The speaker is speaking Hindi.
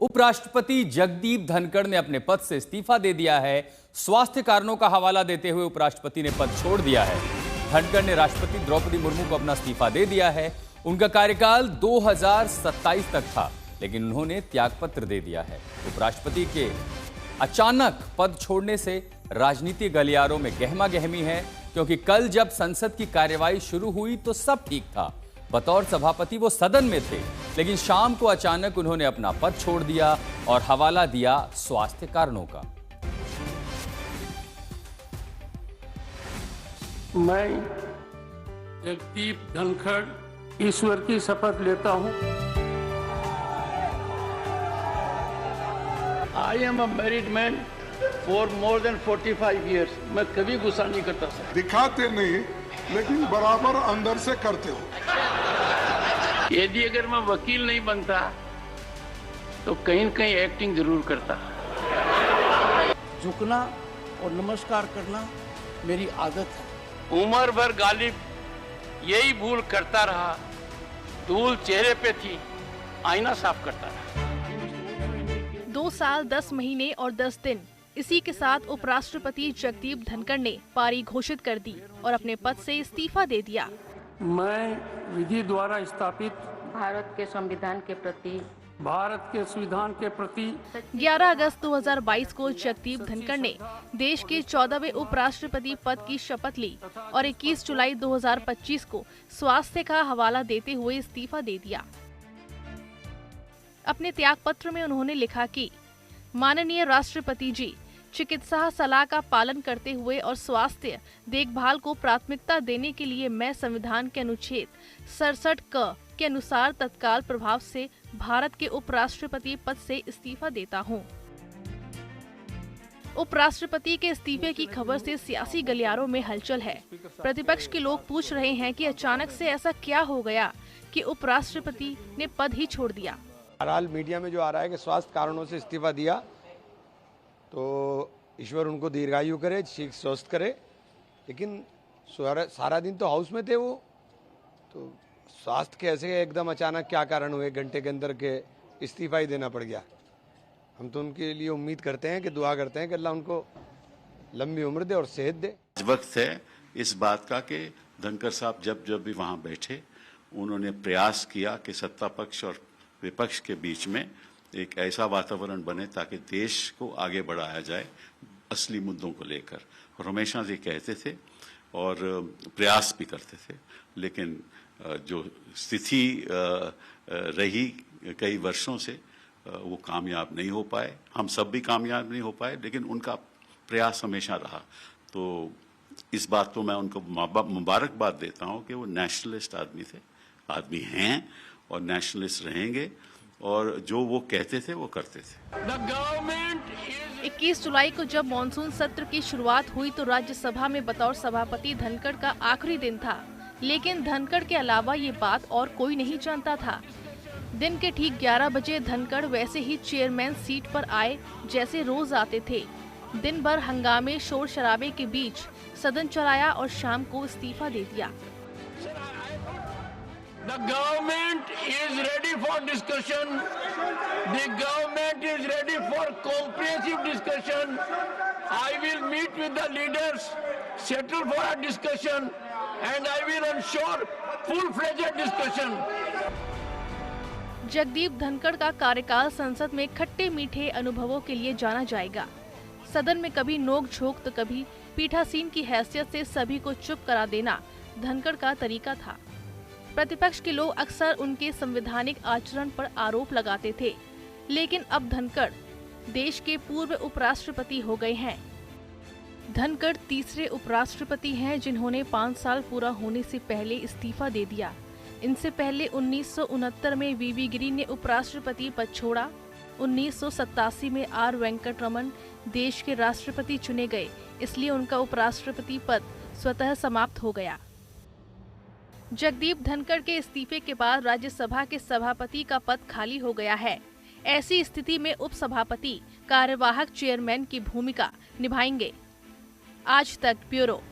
उपराष्ट्रपति जगदीप धनखड़ ने अपने पद से इस्तीफा दे दिया है। स्वास्थ्य कारणों का हवाला देते हुए उपराष्ट्रपति ने पद छोड़ दिया है। धनखड़ ने राष्ट्रपति द्रौपदी मुर्मू को अपना इस्तीफा दे दिया है। उनका कार्यकाल 2027 तक था, लेकिन उन्होंने त्यागपत्र दे दिया है। उपराष्ट्रपति के अचानक पद छोड़ने से राजनीतिक गलियारों में गहमा गहमी है, क्योंकि कल जब संसद की कार्यवाही शुरू हुई तो सब ठीक था। बतौर सभापति वो सदन में थे, लेकिन शाम को अचानक उन्होंने अपना पद छोड़ दिया और हवाला दिया स्वास्थ्य कारणों का। मैं जगदीप धनखड़ ईश्वर की शपथ लेता हूं। I am a married man for more than 45 years. मैं कभी गुस्सा नहीं करता सर। दिखाते नहीं, लेकिन बराबर अंदर से करते हो। यदि अगर मैं वकील नहीं बनता तो कहीं न कहीं एक्टिंग जरूर करता। झुकना और नमस्कार करना मेरी आदत है। उम्र भर गालिब यही भूल करता रहा। धूल चेहरे पे थी, आईना साफ करता रहा। 2 साल 10 महीने और 10 दिन इसी के साथ उपराष्ट्रपति जगदीप धनखड़ ने पारी घोषित कर दी और अपने पद से इस्तीफा दे दिया। मैं विधि द्वारा स्थापित भारत के संविधान के प्रति 11 अगस्त 2022 को जगदीप धनखड़ ने देश के 14वें उपराष्ट्रपति पद की शपथ ली और 21 जुलाई 2025 को स्वास्थ्य का हवाला देते हुए इस्तीफा दे दिया। अपने त्याग पत्र में उन्होंने लिखा कि माननीय राष्ट्रपति जी, चिकित्सा सलाह का पालन करते हुए और स्वास्थ्य देखभाल को प्राथमिकता देने के लिए मैं संविधान के अनुच्छेद 67 क के अनुसार तत्काल प्रभाव से भारत के उपराष्ट्रपति पद से इस्तीफा देता हूं। उपराष्ट्रपति के इस्तीफे की खबर से सियासी गलियारों में हलचल है। प्रतिपक्ष के लोग पूछ रहे हैं कि अचानक से ऐसा क्या हो गया कि उपराष्ट्रपति ने पद ही छोड़ दिया। बहरहाल मीडिया में जो आ रहा है कि स्वास्थ्य कारणों से इस्तीफा दिया, तो ईश्वर उनको दीर्घायु करे, ठीक स्वस्थ करे। लेकिन सारा दिन तो हाउस में थे वो, तो स्वास्थ्य के ऐसे एकदम अचानक क्या कारण हुए घंटे के अंदर के इस्तीफा ही देना पड़ गया। हम तो उनके लिए उम्मीद करते हैं कि दुआ करते हैं कि अल्लाह उनको लंबी उम्र दे और सेहत दे। वक्त है इस बात का कि धनखड़ साहब जब भी वहां बैठे, उन्होंने प्रयास किया कि सत्ता पक्ष और विपक्ष के बीच में एक ऐसा वातावरण बने ताकि देश को आगे बढ़ाया जाए असली मुद्दों को लेकर। और हमेशा ये कहते थे और प्रयास भी करते थे, लेकिन जो स्थिति रही कई वर्षों से वो कामयाब नहीं हो पाए। हम सब भी कामयाब नहीं हो पाए, लेकिन उनका प्रयास हमेशा रहा। तो इस बात को मैं उनको मुबारकबाद देता हूँ कि वो नेशनलिस्ट आदमी हैं और नेशनलिस्ट रहेंगे, और जो वो कहते थे वो करते थे। 21 जुलाई को जब मॉनसून सत्र की शुरुआत हुई तो राज्यसभा में बतौर सभापति धनखड़ का आखिरी दिन था, लेकिन धनखड़ के अलावा ये बात और कोई नहीं जानता था। दिन के ठीक 11 बजे धनखड़ वैसे ही चेयरमैन सीट पर आए जैसे रोज आते थे। दिन भर हंगामे शोर शराबे के बीच सदन चलाया और शाम को इस्तीफा दे दिया। The government is ready for discussion. The government is ready for comprehensive discussion. I will meet with the leaders, settle for a discussion, and I will ensure full-fledged discussion. Jagdeep Dhankhar का कार्यकाल संसद में खट्टे मीठे अनुभवों के लिए जाना जाएगा। सदन में कभी नोक झोंक तो कभी पीठासीन की हैसियत से सभी को चुप करा देना धनखड़ का तरीका था। प्रतिपक्ष के लोग अक्सर उनके संवैधानिक आचरण पर आरोप लगाते थे, लेकिन अब धनखड़ देश के पूर्व उपराष्ट्रपति हो गए हैं। धनखड़ तीसरे उपराष्ट्रपति हैं जिन्होंने 5 साल पूरा होने से पहले इस्तीफा दे दिया। इनसे पहले 1969 में वीवी गिरी ने उपराष्ट्रपति पद छोड़ा। 1987 में आर वेंकटरमन देश के राष्ट्रपति चुने गए, इसलिए उनका उपराष्ट्रपति पद स्वतः समाप्त हो गया। जगदीप धनखड़ के इस्तीफे के बाद राज्यसभा के सभापति का पद खाली हो गया है। ऐसी स्थिति में उपसभापति कार्यवाहक चेयरमैन की भूमिका निभाएंगे। आज तक ब्यूरो।